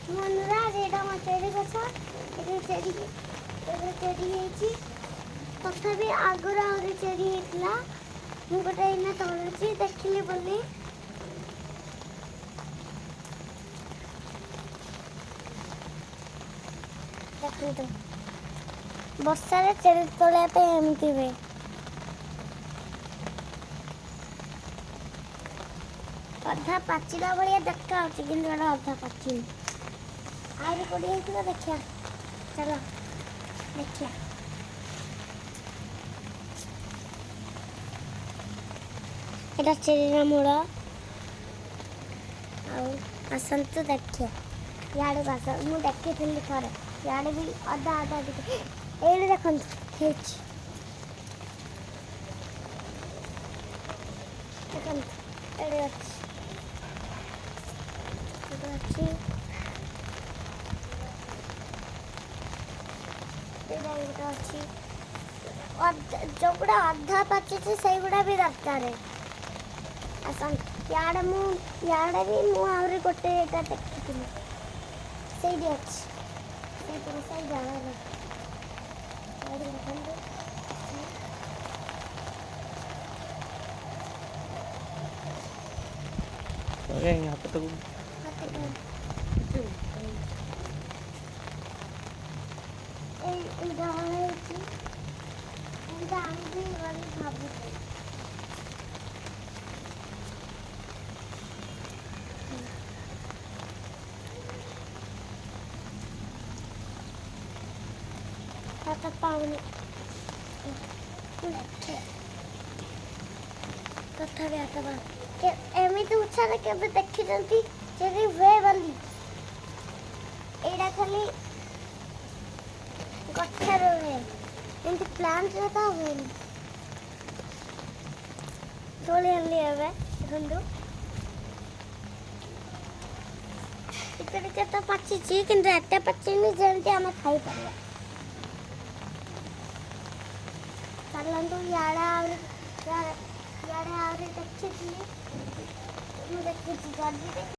मनोराज एटा म चेरी गछ एटा चेरी तथापि आगुर आहुरी चेरी हेतला मु गोटे इना तोड़ुची देखिली बोली देखंतु वर्षा रे चेरी तोड़े पे एमती वे अधा पाचिला भलिया देखा होची किंतु एटा अधा पाचिनी आउरी कोडी हेतला देखिया चलो देखिया एटा चेरी मूल आसतु देखिए याडे पास मु देखी थोड़े याडे भी अधा अधा ये देखो जो गुड़ा अधा पाचे से गुड़ा भी दरकार है याडे भी मु आउरी गोटे एटा देखिथिलि सेही अछि से पूरा सही जागा रे याडे देखंतु अरे यहाँ पे तो ए डाले छी आंधी वाली भाबू आता पावने तथापि आता के एमिति उछाले केबे देखि जंती चेरी वे बंदी एडा खाली गठर वे एंती प्लांट रे का होनी तोले अनली एबे देखंतु इकडे तो पाची ची किंतु एते पाचीनी जेंती हम खाई परिया चलंतु याडे आउरी देखिथिली मु देखिछि